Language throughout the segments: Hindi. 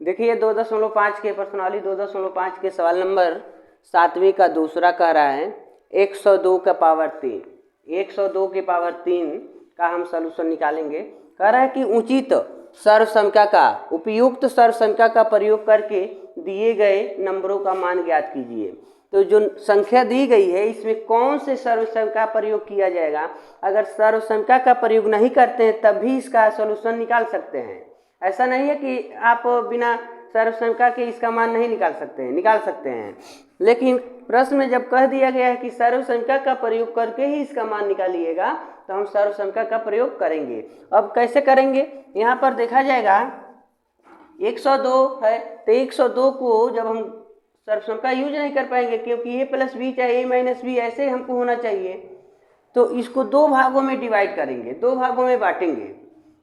देखिए 2.5 के प्रश्नावली 2.5 के सवाल नंबर 7वीं का दूसरा कह रहा है 102 का पावर 3। 102 के पावर 3 का हम सलूशन निकालेंगे। कह रहा है कि उचित सर्वसंख्या का उपयुक्त सर्वसंख्या का प्रयोग करके दिए गए नंबरों का मान ज्ञात कीजिए। तो जो संख्या दी गई है इसमें कौन से सर्वसंख्या प्रयोग किया जाएगा। अगर सर्वसंख्या का प्रयोग नहीं करते हैं तब भी इसका सलूशन निकाल सकते हैं। ऐसा नहीं है कि आप बिना सर्वसंख्या के इसका मान नहीं निकाल सकते हैं, निकाल सकते हैं। लेकिन प्रश्न में जब कह दिया गया है कि सर्वसंख्या का प्रयोग करके ही इसका मान निकालिएगा तो हम सर्वसंख्या का प्रयोग करेंगे। अब कैसे करेंगे, यहाँ पर देखा जाएगा 102 है तो 102 को जब हम सर्वसंख्या यूज नहीं कर पाएंगे क्योंकि a प्लस बी चाहे a माइनस बी ऐसे हमको होना चाहिए। तो इसको दो भागों में डिवाइड करेंगे, दो भागों में बांटेंगे,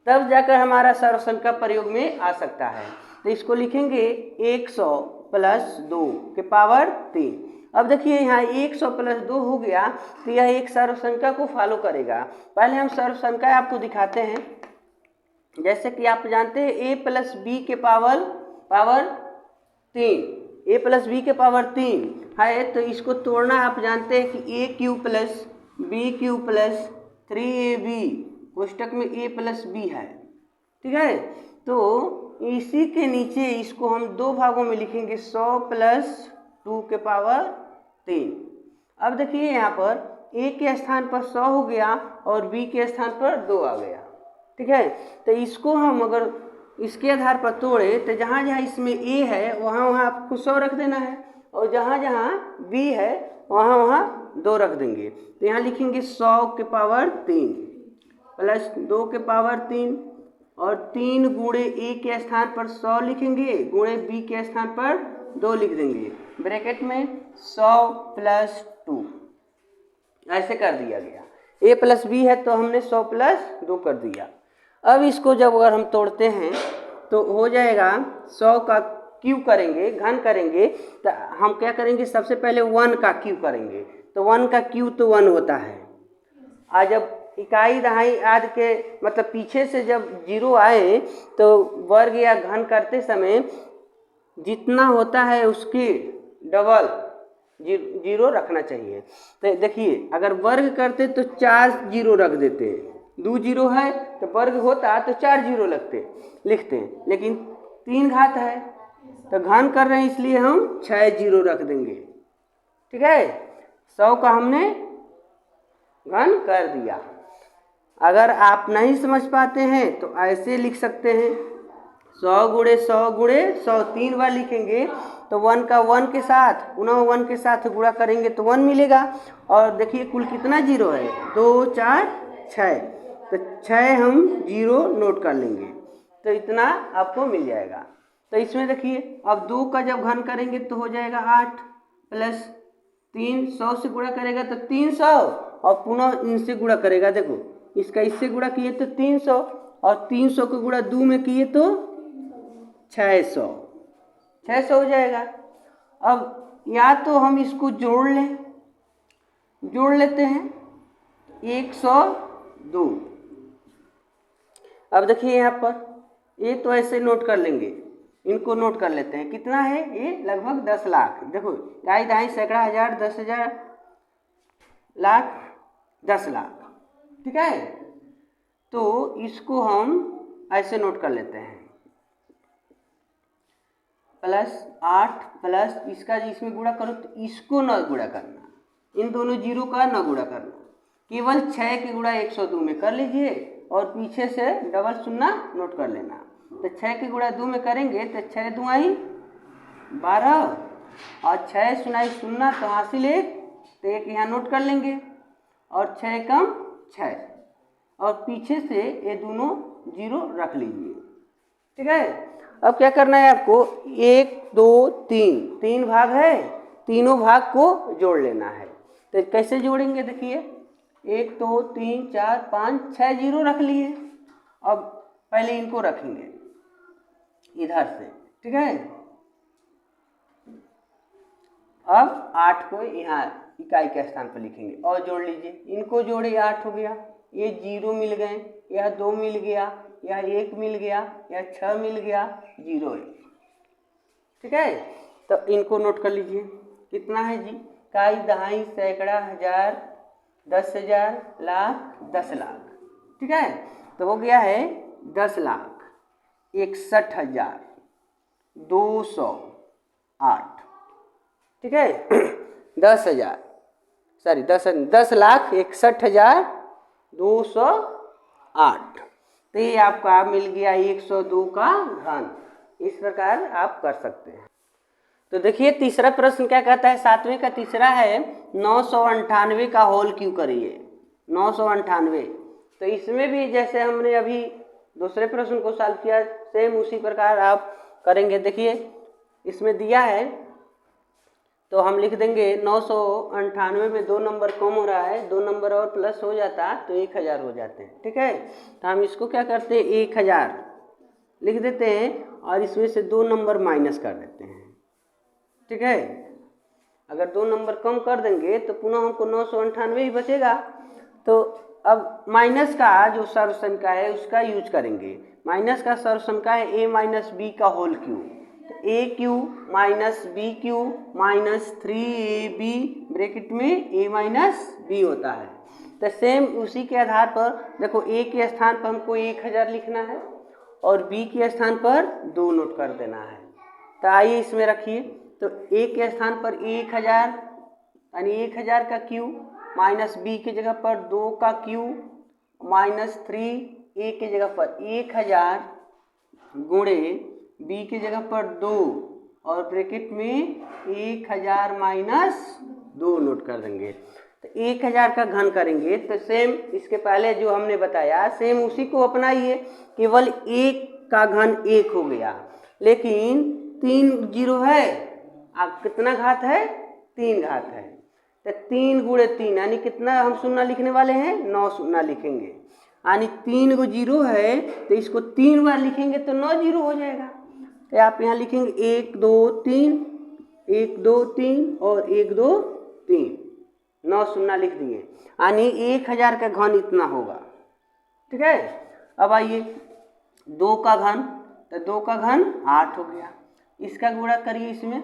तब जाकर हमारा सर्वसंख्या प्रयोग में आ सकता है। तो इसको लिखेंगे 100 प्लस 2 के पावर 3। अब देखिए यहाँ 100 प्लस 2 हो गया तो यह एक सर्वसंख्या को फॉलो करेगा। पहले हम सर्वसंख्या आपको दिखाते हैं। जैसे कि आप जानते हैं a प्लस बी के पावर 3, a प्लस बी के पावर 3 है तो इसको तोड़ना आप जानते हैं कि a cube plus B cube plus 3ab कोष्टक में a प्लस बी है। ठीक है, तो इसी के नीचे इसको हम दो भागों में लिखेंगे 100 प्लस 2 के पावर 3। अब देखिए यहाँ पर a के स्थान पर 100 हो गया और b के स्थान पर 2 आ गया। ठीक है, तो इसको हम अगर इसके आधार पर तोड़े तो जहाँ जहाँ इसमें a है वहाँ वहाँ आपको 100 रख देना है और जहाँ जहाँ b है वहाँ वहाँ 2 रख देंगे। तो यहाँ लिखेंगे 100 के पावर 3 प्लस 2 के पावर 3 और 3 गुणे a के स्थान पर 100 लिखेंगे, गुणे b के स्थान पर 2 लिख देंगे, ब्रैकेट में 100 प्लस 2 ऐसे कर दिया गया। a प्लस बी है तो हमने 100 प्लस 2 कर दिया। अब इसको जब अगर हम तोड़ते हैं तो हो जाएगा 100 का क्यूब करेंगे, घन करेंगे तो हम क्या करेंगे, सबसे पहले 1 का क्यूब करेंगे। तो 1 का क्यूब तो 1 होता है। आज जब इकाई दहाई आदि के मतलब पीछे से जब 0 आए तो वर्ग या घन करते समय जितना होता है उसकी डबल 0 रखना चाहिए। तो देखिए अगर वर्ग करते तो 4 0 रख देते, 2 0 है तो वर्ग होता तो 4 0 लिखते, लेकिन 3 घात है तो घन कर रहे हैं इसलिए हम 6 0 रख देंगे। ठीक है, 100 का हमने घन कर दिया। अगर आप नहीं समझ पाते हैं तो ऐसे लिख सकते हैं 100 गुणे 100 गुणे 100 3 बार लिखेंगे तो 1 का 1 के साथ पुनः 1 के साथ गुणा करेंगे तो 1 मिलेगा। और देखिए कुल कितना 0 है, 2 4 6, तो 6 हम 0 नोट कर लेंगे तो इतना आपको मिल जाएगा। तो इसमें देखिए अब 2 का जब घन करेंगे तो हो जाएगा 8 प्लस 3 100 से गुणा करेगा तो 300 और पुनः इनसे गुणा करेगा। देखो इसका इससे गुणा किए तो 300 और 300 को गुणा 2 में किए तो 600 हो जाएगा। अब या तो हम इसको जोड़ लेते हैं 102। अब देखिए यहाँ पर ये तो ऐसे नोट कर लेंगे, इनको नोट कर लेते हैं। कितना है ये, लगभग 10 लाख। देखो ढाई ढाई सैकड़ा हजार 10,000 लाख 10 लाख। ठीक है, तो इसको हम ऐसे नोट कर लेते हैं प्लस 8 प्लस इसका इसमें गुणा करो तो इसको न गुणा करना, इन दोनों 0 का न गुणा करना, केवल 6 के गुणा 102 में कर लीजिए और पीछे से डबल शून्य नोट कर लेना। तो 6 के गुणा 2 में करेंगे तो 6 2 12 और 6 सुनाई 0 तो हासिल 1, तो 1 यहाँ नोट कर लेंगे और 6 कम 6 और पीछे से ये दोनों 0 रख लीजिए। ठीक है, अब क्या करना है आपको, 1 2 3 भाग है, तीनों भाग को जोड़ लेना है। तो कैसे जोड़ेंगे, देखिए 1 2 3 4 5 6 0 रख लिए। अब पहले इनको रखेंगे इधर से। ठीक है, अब 8 को यहाँ इकाई के स्थान पर लिखेंगे और जोड़ लीजिए। इनको जोड़े 8 हो गया, ये 0 मिल गए, यह 2 मिल गया, यह 1 मिल गया, यह 6 मिल गया, 0 है। ठीक है, तो इनको नोट कर लीजिए। कितना है जी? इकाई, दहाई, सैकड़ा, हजार, 10,000, लाख, 10 लाख। ठीक है, तो हो गया है 10,61,208। ठीक है 10,61,208। तो ये आपका मिल गया 102 का घन। इस प्रकार आप कर सकते हैं। तो देखिए तीसरा प्रश्न क्या कहता है, 7वें का तीसरा है 998 का होल क्यों करिए। 998, तो इसमें भी जैसे हमने अभी दूसरे प्रश्न को सॉल्व किया, सेम उसी प्रकार आप करेंगे। देखिए इसमें दिया है तो हम लिख देंगे 998 में 2 नंबर कम हो रहा है, 2 नंबर और प्लस हो जाता तो 1000 हो जाते हैं। ठीक है, तो हम इसको क्या करते हैं 1000 लिख देते हैं और इसमें से 2 नंबर माइनस कर देते हैं। ठीक है, अगर 2 नंबर कम कर देंगे तो पुनः हमको 998 ही बचेगा। तो अब माइनस का जो सर्वसंख्या है उसका यूज करेंगे। माइनस का सर्वसंख्या है a माइनस बी का होल क्यू, तो a cube minus b cube minus 3ab bracket में a माइनस बी होता है। तो सेम उसी के आधार पर देखो a के स्थान पर हमको 1000 लिखना है और b के स्थान पर 2 नोट कर देना है। तो आइए इसमें रखिए, तो a के स्थान पर 1000 यानी 1000 का क्यू माइनस b की जगह पर 2 का क्यू माइनस 3 a की जगह पर 1000 गुणे b की जगह पर 2 और ब्रैकेट में 1000 माइनस 2 नोट कर देंगे। तो 1000 का घन करेंगे तो सेम इसके पहले जो हमने बताया सेम उसी को अपनाइए, केवल 1 का घन 1 हो गया, लेकिन 3 जीरो है, अब कितना घात है 3 घात है। तो 3 गुणे 3 यानी कितना हम शून्य लिखने वाले हैं 9 शून्य लिखेंगे, यानी 3 गो जीरो है तो इसको 3 बार लिखेंगे तो 9 जीरो हो जाएगा। तो आप यहाँ लिखेंगे 1 2 3 1 2 3 और 1 2 3 9 शून्य लिख दिए, यानी 1000 का घन इतना होगा। ठीक है, अब आइए 2 का घन, तो 2 का घन 8 हो गया। इसका गुणा करिए, इसमें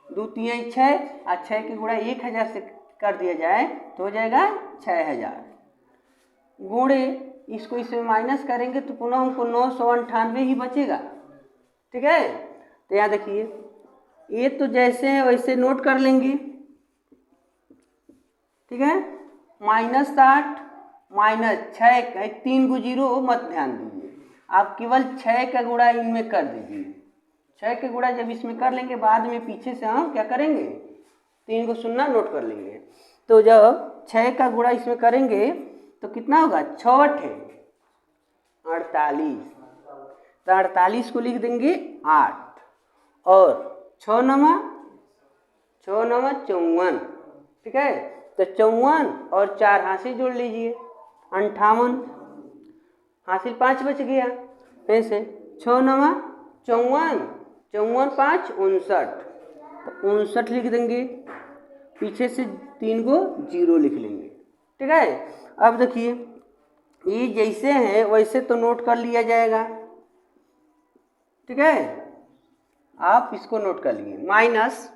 2 3 6 और 6 के गुणा 1000 से कर दिया जाए तो हो जाएगा 6000 गुणे इसको इसमें माइनस करेंगे तो पुनः हमको 998 ही बचेगा। ठीक है, तो यहाँ देखिए ये तो जैसे है वैसे नोट कर लेंगे। ठीक है, -8 -6 3 को जीरो मत ध्यान दीजिए, आप केवल 6 का गुणा इनमें कर दीजिए। 6 के गुणा जब इसमें कर लेंगे बाद में पीछे से हम क्या करेंगे 3 को शून्य नोट कर लेंगे। तो जब 6 का गुणा इसमें करेंगे तो कितना होगा 6 × 48, तो 48 को लिख देंगे 8 और 6 9 54। ठीक है, तो 54 और 4 हासिल जोड़ लीजिए 58, हासिल 5 बच गया, फिर से 6 9 54 54 5 59, तो 59 लिख देंगे, पीछे से 3 को जीरो लिख लेंगे। ठीक है, अब देखिए ये जैसे हैं वैसे तो नोट कर लिया जाएगा। ठीक है, आप इसको नोट कर लीजिए, माइनस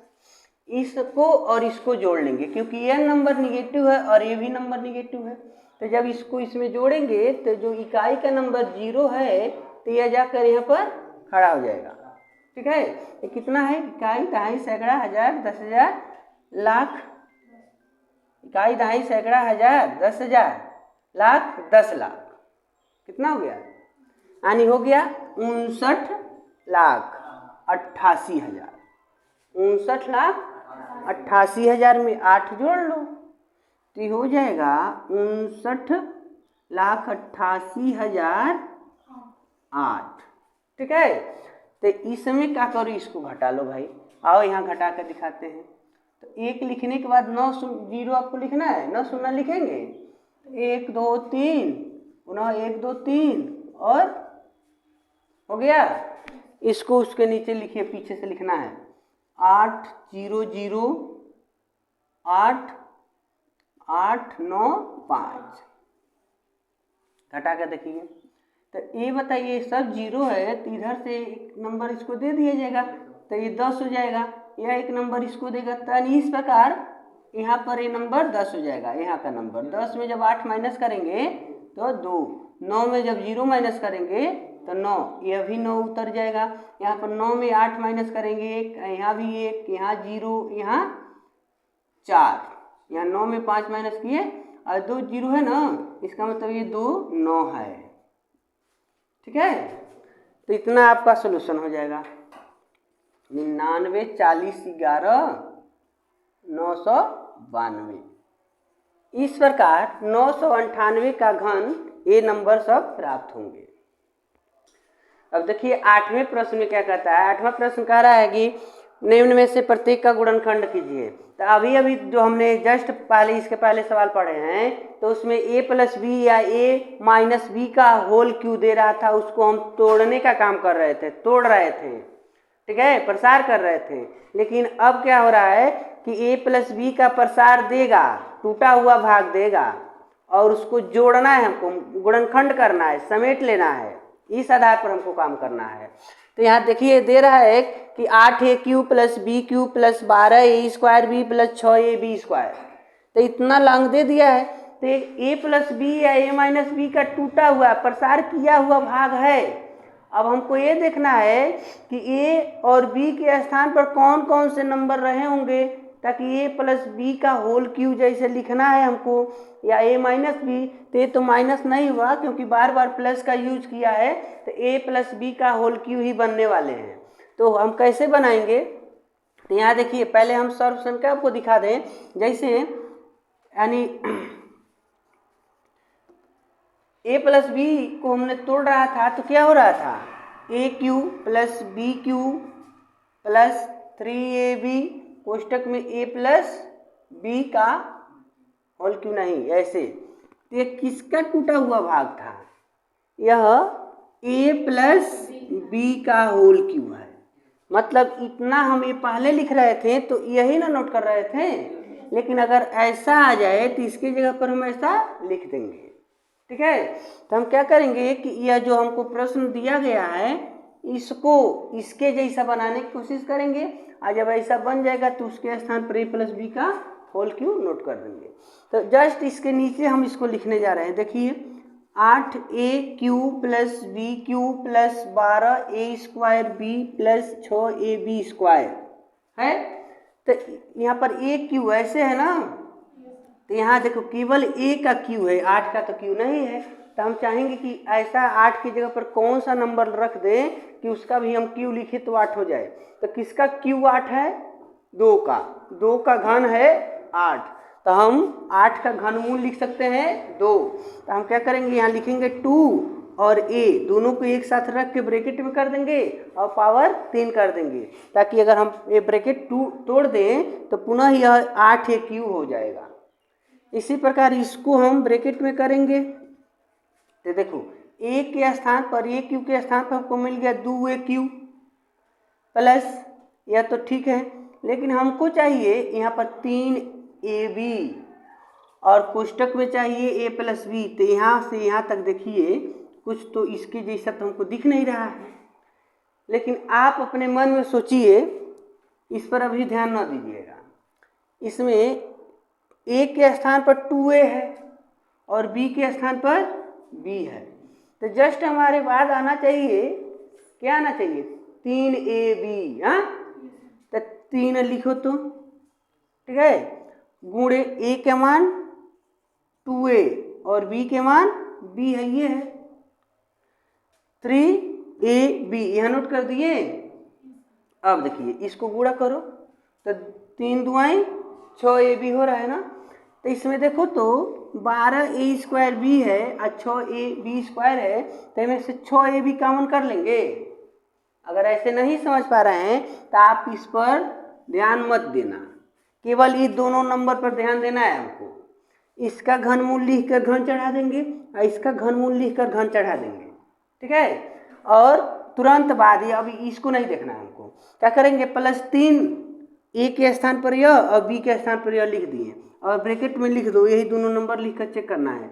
इसको और इसको जोड़ लेंगे क्योंकि ये नंबर निगेटिव है और ये भी नंबर निगेटिव है। तो जब इसको इसमें जोड़ेंगे तो जो इकाई का नंबर 0 है तो यह जाकर यहाँ पर खड़ा हो जाएगा। ठीक है, ये कितना है इकाई, दहाई, सैकड़ा, हजार, 10,000, लाख, इकाई, दहाई, सैकड़ा, हजार, 10,000, लाख, 10 लाख, कितना हो गया यानी हो गया 59,88,000। 59,88,000 में 8 जोड़ लो तो ये हो जाएगा 59,88,008। ठीक है, तो इसमें क्या करो इसको घटा लो भाई, आओ यहाँ घटा कर दिखाते हैं। तो 1 लिखने के बाद 9 जीरो आपको लिखना है, 9 शून्य लिखेंगे 1 2 3 पुनः 1 2 3 और हो गया। इसको उसके नीचे लिखिए, पीछे से लिखना है 8 0 0 8 8 9 5, घटा कर देखिए। तो ये बताइए सब जीरो है तो इधर से एक नंबर इसको दे दिया जाएगा, तो ये 10 हो जाएगा, यह एक नंबर इसको देगा। यानी इस प्रकार यहाँ पर ये नंबर 10 हो जाएगा, यहाँ का नंबर 10 में जब 8 माइनस करेंगे तो 2, 9 में जब 0 माइनस करेंगे तो 9, यह भी 9 उतर जाएगा। यहाँ पर 9 में 8 माइनस करेंगे 1, यहाँ भी 1, यहाँ 0, यहाँ 4, यहाँ 9 में 5 माइनस किए और 2 0 है ना, इसका मतलब ये 2 9 है। ठीक है, तो इतना आपका सोल्यूशन हो जाएगा 99 40 11 992। इस प्रकार 998 का घन ये नंबर सब प्राप्त होंगे। अब देखिए 8वें प्रश्न में क्या कहता है। 8वां प्रश्न कह रहा है कि निम्न में से प्रत्येक का गुणनखंड कीजिए। तो अभी जो हमने जस्ट पहले इसके पहले सवाल पढ़े हैं तो उसमें a प्लस बी या a माइनस बी का होल क्यों दे रहा था, उसको हम तोड़ने का काम कर रहे थे, तोड़ रहे थे, ठीक है, प्रसार कर रहे थे। लेकिन अब क्या हो रहा है कि a प्लस बी का प्रसार देगा, टूटा हुआ भाग देगा और उसको जोड़ना है, हमको गुणनखंड करना है, समेट लेना है, इस आधार पर हमको काम करना है। तो यहाँ देखिए दे रहा है कि 8a³ plus b³ plus 12a² plus 6ab², तो इतना लॉन्ग दे दिया है। तो a प्लस बी या a माइनस बी का टूटा हुआ प्रसार किया हुआ भाग है। अब हमको ये देखना है कि a और b के स्थान पर कौन कौन से नंबर रहे होंगे, ताकि a प्लस बी का होल क्यू जैसे लिखना है हमको, या a माइनस बी, तो ये तो माइनस नहीं हुआ क्योंकि बार बार प्लस का यूज किया है, तो a प्लस बी का होल क्यू ही बनने वाले हैं। तो हम कैसे बनाएंगे, तो यहाँ देखिए पहले हम सर्वसंख्या आपको दिखा दें। जैसे यानी a प्लस बी को हमने तोड़ रहा था तो क्या हो रहा था, a³ plus b³ plus 3ab कोष्टक में a प्लस बी का होल क्यू नहीं, ऐसे। तो ये किसका टूटा हुआ भाग था, यह a प्लस बी का होल क्यू है। मतलब इतना हम ये पहले लिख रहे थे तो यही ना नोट कर रहे थे, लेकिन अगर ऐसा आ जाए तो इसकी जगह पर हम ऐसा लिख देंगे। ठीक है, तो हम क्या करेंगे कि यह जो हमको प्रश्न दिया गया है इसको इसके जैसा बनाने की कोशिश करेंगे, और जब ऐसा बन जाएगा तो उसके स्थान पर a प्लस बी का होल क्यू नोट कर देंगे। तो जस्ट इसके नीचे हम इसको लिखने जा रहे हैं। देखिए 8a³ plus b³ plus 12a² plus 6ab² है। तो यहाँ पर a³ ऐसे है ना, तो यहाँ देखो केवल a का q है, 8 का तो q नहीं है। तो हम चाहेंगे कि ऐसा 8 की जगह पर कौन सा नंबर रख दें कि उसका भी हम q लिखे तो 8 हो जाए। तो किसका q 8 है, 2 का घन है 8, तो हम 8 का घनमूल लिख सकते हैं 2। तो हम क्या करेंगे, यहाँ लिखेंगे 2 और a दोनों को एक साथ रख के ब्रैकेट में कर देंगे और पावर 3 कर देंगे, ताकि अगर हम ये ब्रैकेट तोड़ दें तो पुनः यह 8a³ हो जाएगा। इसी प्रकार इसको हम ब्रैकेट में करेंगे तो देखो a के स्थान पर a³ के स्थान पर हमको मिल गया 2a³ प्लस, यह तो ठीक है, लेकिन हमको चाहिए यहाँ पर 3ab और कोष्टक में चाहिए a प्लस बी। तो यहाँ से यहाँ तक देखिए कुछ तो इसके जैसा तो हमको दिख नहीं रहा है, लेकिन आप अपने मन में सोचिए, इस पर अभी ध्यान न दीजिएगा। इसमें a के स्थान पर 2a है और b के स्थान पर b है, तो जस्ट हमारे बाद आना चाहिए, क्या आना चाहिए, 3ab। हाँ, तो 3 लिखो तो ठीक है, गुणे a के मान 2a और b के मान b है, ये है 3ab, यह नोट कर दिए। अब देखिए इसको गुणा करो तो 3 दुआएं 6ab हो रहा है ना। तो इसमें देखो तो 12a² है और 6ab² है, तो इनमें से 6ab कॉमन कर लेंगे। अगर ऐसे नहीं समझ पा रहे हैं तो आप इस पर ध्यान मत देना, केवल ये दोनों नंबर पर ध्यान देना है हमको। इसका घनमूल लिख कर घन चढ़ा देंगे और इसका घनमूल लिख कर घन चढ़ा देंगे, ठीक है। और तुरंत बाद ये अभी इसको नहीं देखना है हमको, क्या करेंगे, +3 a के स्थान पर यह और b के स्थान पर यह लिख दिए और ब्रैकेट में लिख दो, यही दोनों नंबर लिख कर चेक करना है।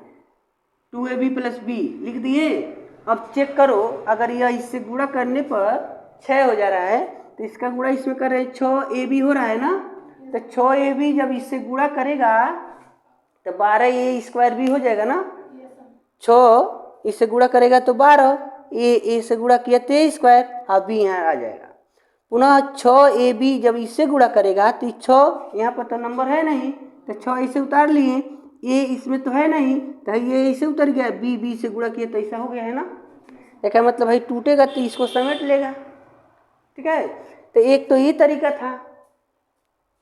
2ab प्लस b लिख दिए। अब चेक करो, अगर यह इससे गुणा करने पर 6 हो जा रहा है तो इसका गुणा इसमें कर रहे हैं, 6ab हो रहा है ना, तो 6ab जब इससे गुणा करेगा तो 12a² भी हो जाएगा ना, 6 इससे गुणा करेगा तो 12, ए से गुणा किया 23², अब बी यहाँ आ जाएगा। पुनः 6ab जब इससे गुणा करेगा तो 6 यहाँ पर तो नंबर है नहीं, तो 6 इसे उतार लिए, ए इसमें तो है नहीं, तो ये इसे उतर गया, बी से गुणा किया तो ऐसा हो गया है ना। क्या मतलब भाई टूटेगा तो इसको समेट लेगा, ठीक है। तो एक तो ये तरीका था,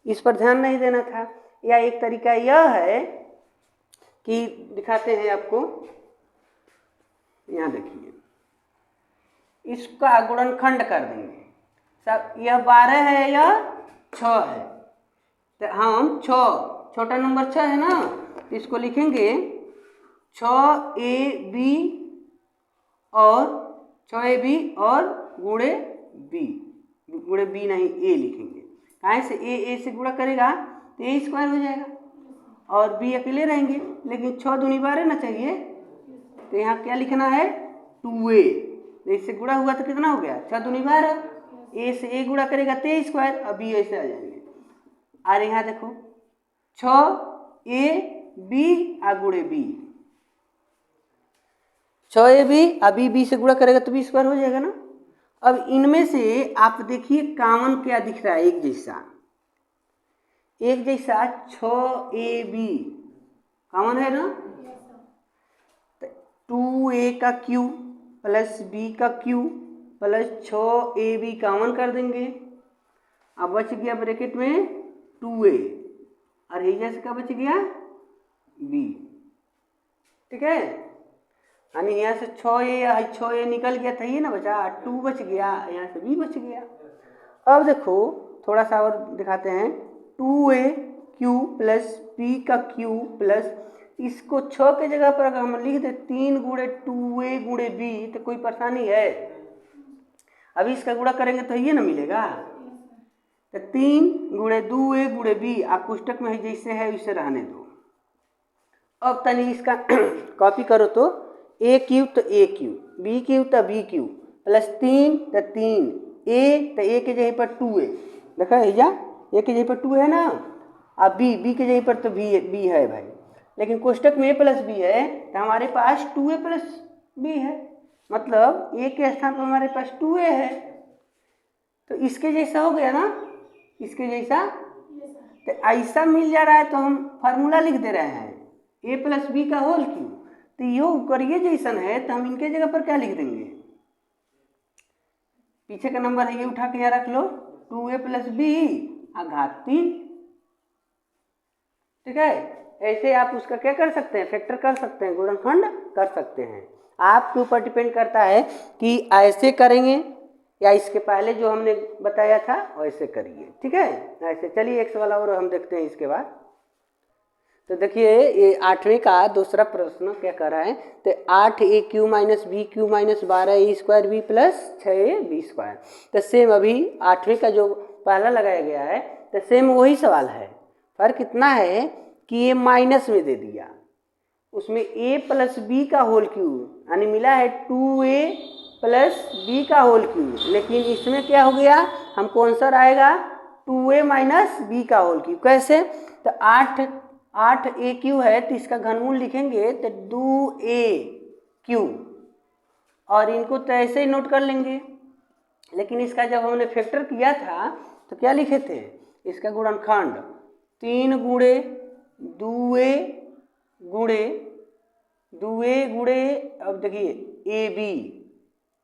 इस पर ध्यान नहीं देना था, या एक तरीका यह है कि दिखाते हैं आपको, यहाँ देखिए, इसका गुणनखंड कर देंगे सब, यह 12 है या 6 है, तो हम 6 छोटा नंबर 6 है ना, तो इसको लिखेंगे 6ab और 6ab और गुणे बी नहीं ए लिखेंगे, कहाँ से ए से गुणा करेगा तो a² हो जाएगा और b अकेले रहेंगे, लेकिन 6 दूनी 12 ना चाहिए, तो यहाँ क्या लिखना है 2a, इससे गुणा हुआ तो कितना हो गया 6 दूनी 12, ए से ए गुणा करेगा 23², अब बी ऐसे आ जाएंगे। और यहाँ देखो 6ab आ गुणे बी, 6ab अभी बी से गुणा करेगा तो b² हो जाएगा ना। अब इनमें से आप देखिए कॉमन क्या दिख रहा है, एक जैसा 6ab कॉमन है ना, 2a का क्यू प्लस b का क्यू प्लस 6ab कॉमन कर देंगे, अब बच गया ब्रैकेट में 2a और यहाँ से क्या बच गया b, ठीक है। यानी यहाँ से 6a निकल गया था, ये ना बचा 2 बच गया, यहाँ से b बच गया। अब देखो थोड़ा सा और दिखाते हैं, 2a क्यू प्लस b का क्यू प्लस, इसको 6 के जगह पर अगर हम लिख दे 3 गुणे 2a गुणे b तो कोई परेशानी है, अभी इसका गुणा करेंगे तो ये ना मिलेगा, तो 3 गुणे 2a गुणे b आप पुस्तक में जैसे है वैसे रहने दो। अब तनी इसका कॉपी करो तो a क्यूब तो a क्यूब, b क्यूब तो b क्यूब प्लस 3 तो 3, a के जगह पर 2a, देखा है a के जगह पर 2 है ना, अब b के जगह पर तो b है भाई, लेकिन कोष्टक में a प्लस b है तो हमारे पास 2a प्लस b है, मतलब a के स्थान पर हमारे पास 2a है, तो इसके जैसा हो गया ना, इसके जैसा, तो ऐसा मिल जा रहा है तो हम फार्मूला लिख दे रहे हैं a प्लस बी का होल क्यूब, तो यो करिए जैसन है तो हम इनके जगह पर क्या लिख देंगे, पीछे का नंबर है ये उठा के यहाँ रख लो, 2a प्लस बी घात 3, ठीक है। ऐसे आप उसका क्या कर सकते हैं, फैक्टर कर सकते हैं, गुणनखंड कर सकते हैं, आपके ऊपर डिपेंड करता है कि ऐसे करेंगे या इसके पहले जो हमने बताया था वैसे करिए, ठीक है। ऐसे चलिए एक सवाल और हम देखते हैं इसके बाद। तो देखिए ये 8वें का दूसरा प्रश्न क्या कर रहा है, तो 8a³ minus b³ minus 12a² plus 6ab², तो सेम अभी 8वें का जो पहला लगाया गया है तो सेम वही सवाल है, फर्क कितना है कि ये माइनस में दे दिया, उसमें a प्लस बी का होल क्यूब यानी मिला है 2a प्लस बी का होल क्यूब, लेकिन इसमें क्या हो गया हमको आंसर आएगा 2a माइनस बी का होल क्यूब। कैसे, तो 8a³ है तो इसका घनमूल लिखेंगे तो 2a³ और इनको तो ऐसे ही नोट कर लेंगे, लेकिन इसका जब हमने फैक्टर किया था तो क्या लिखे थे, इसका गुणनखंड 3 गुणे 2a गुणे, अब देखिए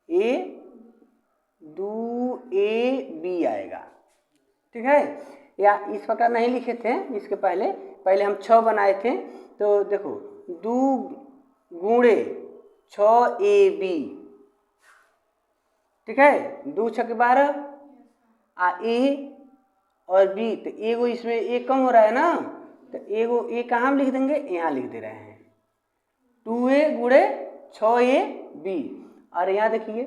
a 2ab आएगा, ठीक है। या इस प्रकार नहीं लिखे थे, इसके पहले हम 6 बनाए थे, तो देखो 2 गुणे 6ab, ठीक है, 2 6 12 a और b, तो एगो इसमें एक कम हो रहा है ना, तो एगो ए कहाँ हम लिख देंगे, यहाँ लिख दे रहे हैं 2a गुणे 6ab, और यहाँ देखिए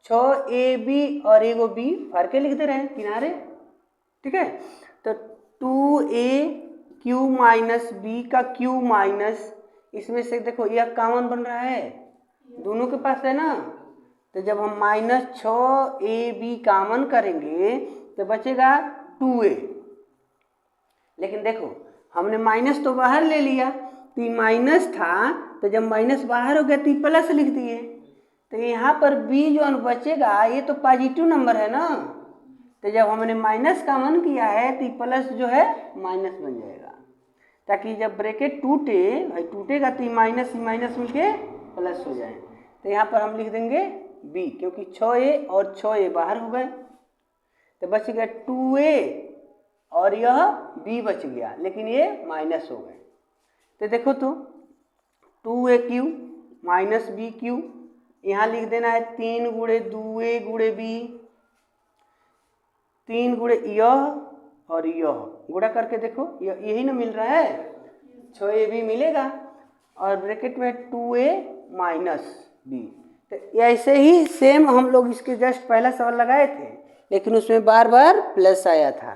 6ab और एगो b फर्क के लिख दे रहे हैं किनारे, ठीक है। तो 2a³ माइनस b का क्यू माइनस, इसमें से देखो यह कॉमन बन रहा है, दोनों के पास है ना, तो जब हम -6ab कॉमन करेंगे तो बचेगा 2a। लेकिन देखो हमने माइनस तो बाहर ले लिया, तो ये माइनस था, तो जब माइनस बाहर हो गया तो प्लस लिख दिए। तो यहाँ पर b जो बचेगा ये तो पॉजिटिव नंबर है ना, तो जब हमने माइनस कॉमन किया है तो प्लस जो है माइनस बन जाएगा, ताकि जब ब्रैकेट टूटेगा तो माइनस मिलके प्लस हो जाए। तो यहाँ पर हम लिख देंगे b, क्योंकि 6a और 6a बाहर हो गए, तो बच गया 2a और यह b बच गया, लेकिन ये माइनस हो गए। तो देखो तो 2a³ माइनस b³, यहाँ लिख देना है 3 गुणे 2a गुणे b, 3 गुणे यह और यह, गुणा करके देखो यही ना मिल रहा है, 6ab मिलेगा और ब्रैकेट में 2a माइनस b। तो ऐसे ही सेम हम लोग इसके जस्ट पहला सवाल लगाए थे, लेकिन उसमें बार बार प्लस आया था,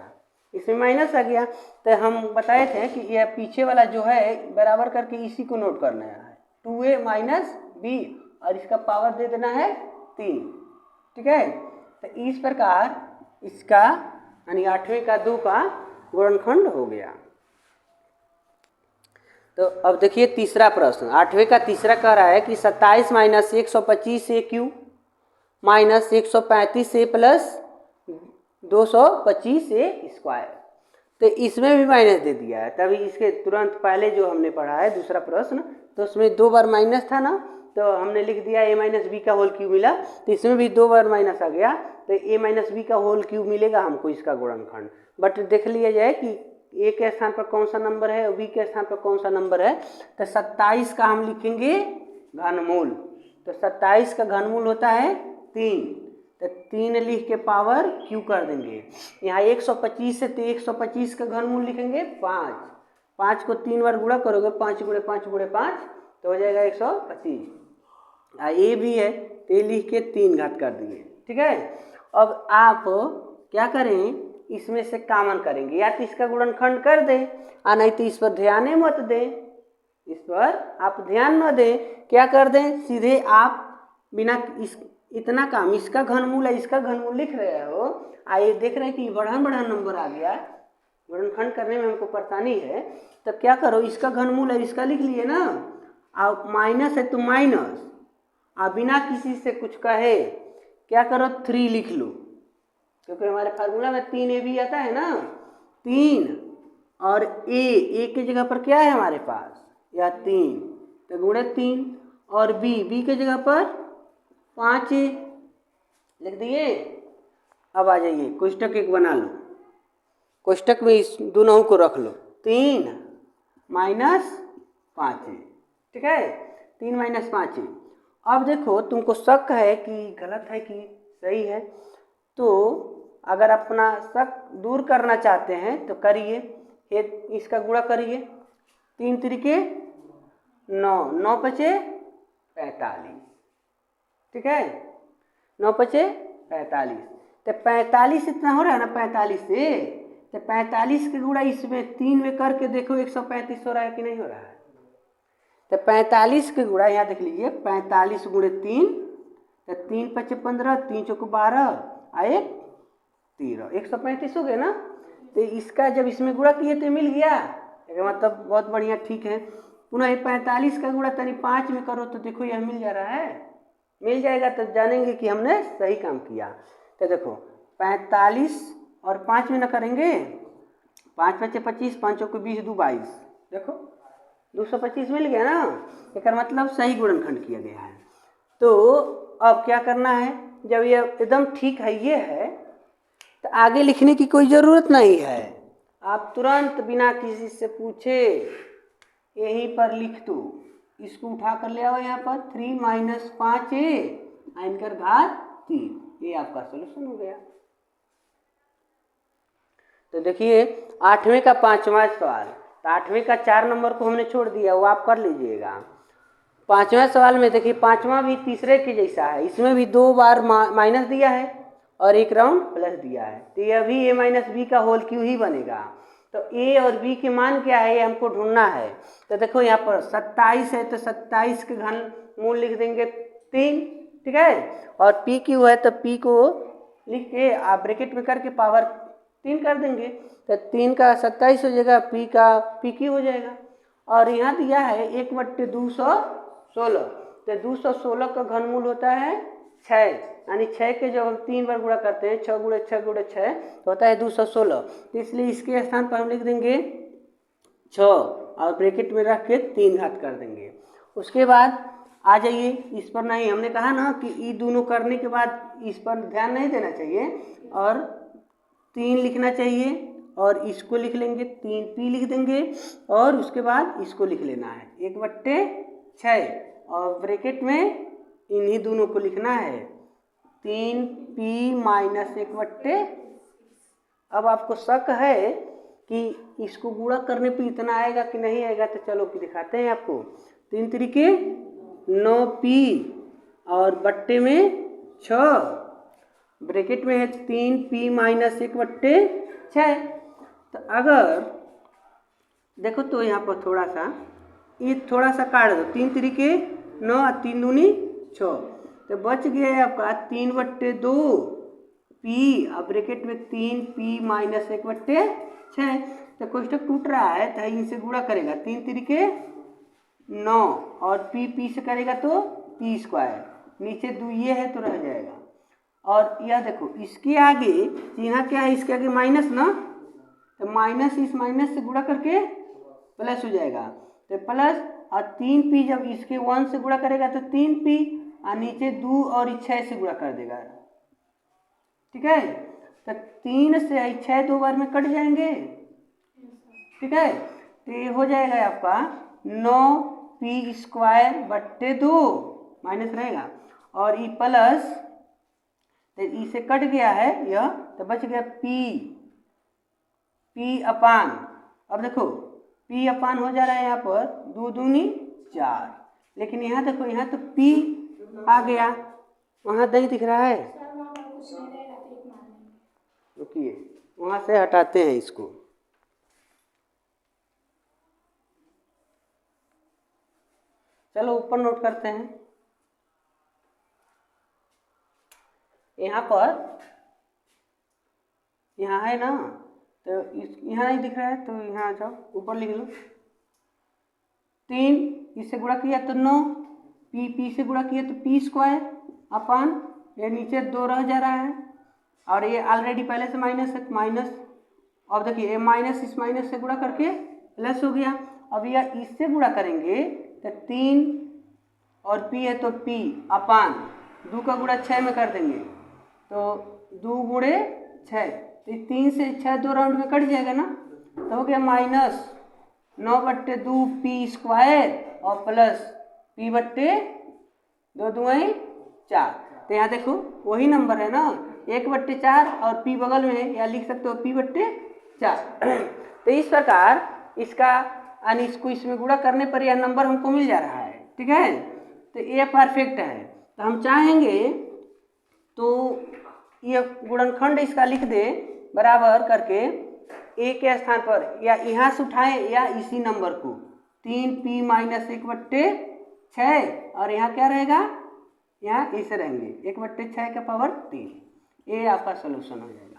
इसमें माइनस आ गया। तो हम बताए थे कि यह पीछे वाला जो है बराबर करके इसी को नोट करना है, 2a माइनस b, और इसका पावर दे देना है 3। ठीक है, तो इस प्रकार इसका यानी 8वें का 2 का गुणनखंड हो गया। तो अब देखिए तीसरा प्रश्न, 8वें का तीसरा कह रहा है कि 27 minus 125a³ minus 135a plus 225a²। तो इसमें भी माइनस दे दिया है। तभी इसके तुरंत पहले जो हमने पढ़ा है दूसरा प्रश्न, तो उसमें 2 बार माइनस था ना, तो हमने लिख दिया a माइनस बी का होल क्यूब मिला, तो इसमें भी 2 बार माइनस आ गया, तो a माइनस बी का होल क्यूब मिलेगा हमको इसका गुणनखंड। बट देख लिया जाए कि a के स्थान पर कौन सा नंबर है और b के स्थान पर कौन सा नंबर है। तो 27 का हम लिखेंगे घनमूल, तो 27 का घनमूल होता है 3, तो 3 लिख के पावर क्यू कर देंगे। यहाँ 125 है तो 125 का घनमूल लिखेंगे 5, 5 को 3 बार गुणा करोगे, 5 गुणे 5 गुणे 5 तो हो जाएगा 125। ए भी है तो ये लिख के 3 घात कर दिए। ठीक है, अब आप क्या करें, इसमें से कॉमन करेंगे, या तो इसका गुणनखंड कर दें और नहीं तो इस पर ध्यान ही मत दें, इस पर आप ध्यान न दें, क्या कर दें सीधे आप बिना इतना काम, इसका घनमूल है इसका घनमूल लिख रहे हो, आइए देख रहे हैं कि बढ़न नंबर आ गया, गुणनखंड करने में हमको परेशानी है, तो क्या करो इसका घनमूल है इसका लिख लिए ना, अब माइनस है तो माइनस, आप बिना किसी से कुछ कहे क्या करो 3 लिख लो, क्योंकि हमारे फार्मूला में 3a भी आता है ना, 3 और a की जगह पर क्या है हमारे पास या 3, तो गुणे 3 और b की जगह पर 5a लिख दिए। अब आ जाइए कोष्टक एक बना लो, कोष्टक में इस दोनों को रख लो, 3 माइनस 5a। ठीक है, 3 माइनस 5a। अब देखो तुमको शक है कि गलत है कि सही है, तो अगर अपना शक दूर करना चाहते हैं तो करिए, इसका गुणा करिए, 3 त्रिके 9, 9 पचे 45। ठीक है, 9 पचे 45, तो 45 इतना हो रहा है ना 45 से, तो 45 के गुणा इसमें 3 में करके देखो 135 हो रहा है कि नहीं हो रहा है। तो 45 के गुणा यहाँ देख लीजिए, 45 गुणे 3, तो 3 पचे 15, 3 चौक 12 आए 13, 135 हो गए ना। तो इसका जब इसमें गुणा किए तो मिल गया, मतलब बहुत बढ़िया। ठीक है, पुनः ये 45 का गुणा तनी 5 में करो तो देखो यह मिल जा रहा है, मिल जाएगा तो जानेंगे कि हमने सही काम किया। तो देखो 45 और 5 में न करेंगे, 5 पचे 25, 5 चौक 20, 2 22, देखो 225 मिल गया ना, एक मतलब सही गुणनखंड किया गया है। तो अब क्या करना है, जब ये एकदम ठीक है ये है, तो आगे लिखने की कोई ज़रूरत नहीं है, आप तुरंत बिना किसी से पूछे यहीं पर लिख दो, इसको उठा कर ले आओ यहाँ पर 3 माइनस 5a आइनकर घात 3, ये आपका सोल्यूशन हो गया। तो देखिए 8वें का 5वां सवाल, तो 8वें का 4 नंबर को हमने छोड़ दिया, वो आप कर लीजिएगा। 5वां सवाल में देखिए 5वां भी तीसरे के जैसा है, इसमें भी 2 बार माइनस दिया है और 1 राउंड प्लस दिया है, तो यह भी a माइनस बी का होल क्यू ही बनेगा। तो a और b के मान क्या है ये हमको ढूंढना है। तो देखो यहाँ पर 27 है तो 27 के घन मूल लिख देंगे 3, ठीक है। और पी क्यू है तो पी को लिख के आप ब्रैकेट में करके पावर 3 कर देंगे तो 3 का 27 हो जाएगा, पी का पी क्यू हो जाएगा। और यहाँ दिया है 1/216, तो 216 का घनमूल होता है 6, यानी 6 के जब हम 3 बार गुणा करते हैं 6 × 6 × 6 तो होता है 216, तो इसलिए इसके स्थान पर हम लिख देंगे 6 और ब्रैकेट में रख के 3 घात कर देंगे। उसके बाद आ जाइए इस पर, नहीं हमने कहा ना कि ये दोनों करने के बाद इस पर ध्यान नहीं देना चाहिए और 3 लिखना चाहिए और इसको लिख लेंगे 3p लिख देंगे और उसके बाद इसको लिख लेना है 1/6 और ब्रैकेट में इन्हीं दोनों को लिखना है 3p - 1/। अब आपको शक है कि इसको गुणा करने पे इतना आएगा कि नहीं आएगा, तो चलो कि दिखाते हैं आपको। 3 तरीके 9p और बट्टे में 6, ब्रैकेट में है 3p - 1/6। तो अगर देखो तो यहाँ पर थोड़ा सा ये थोड़ा सा काट दो, 3 तरीके 9 और 3 दूनी 6, तो बच गया आपका 3/2 p और ब्रैकेट में 3p - 1/6। तो कोष्ठक टूट रहा है तो इनसे गुणा करेगा 3 तरीके 9 और p से करेगा तो p², नीचे 2 ये है तो रह जाएगा। और यह देखो इसके आगे चिन्ह क्या है, इसके आगे माइनस ना, तो माइनस इस माइनस से गुणा करके प्लस हो जाएगा, तो प्लस और 3p जब इसके 1 से गुणा करेगा तो 3p और नीचे 2 और 6 से गुणा कर देगा, ठीक है। तो 3 से 6 2 बार में कट जाएंगे, ठीक है। तो ये हो जाएगा आपका 9p²/2 माइनस रहेगा और ये प्लस, तो इसे कट गया है यह, तो बच गया p/। अब देखो p/, हो जा रहा है यहाँ पर 2 दूनी 4, लेकिन यहाँ देखो यहाँ तो p आ गया, वहाँ नहीं दिख रहा है, रुकिए वहाँ से हटाते हैं इसको। चलो ऊपर नोट करते हैं, यहाँ पर यहाँ है ना, तो यहाँ नहीं दिख रहा है तो यहाँ आ जाओ ऊपर लिख लो। 3 इससे गुणा किया तो 9, p से गुणा किया तो p²/, ये नीचे 2 रह जा रहा है और ये ऑलरेडी पहले से माइनस है, माइनस। अब देखिए ये माइनस इस माइनस से गुणा करके प्लस हो गया। अब यह इससे गुणा करेंगे तो 3 और p है तो p/, 2 का गुणा 6 में कर देंगे तो 2 × 6, तो 3 से 6 2 राउंड में कट जाएगा ना, तो हो गया -9/2 p² और प्लस p/2 दूनी 4। तो यहाँ देखो वही नंबर है ना 1/4 और p बगल में है, या लिख सकते हो p/4। तो इस प्रकार इसका यानी इसको इसमें गुणा करने पर यह नंबर हमको मिल जा रहा है, ठीक है। तो ये परफेक्ट है, तो हम चाहेंगे तो ये गुणनखंड इसका लिख दे बराबर करके a के स्थान पर, या यहाँ से उठाएं या इसी नंबर को 3p - 1/6 और यहाँ क्या रहेगा, यहाँ ऐसे रहेंगे 1/6 का पावर 3। ये आपका सोल्यूशन हो जाएगा।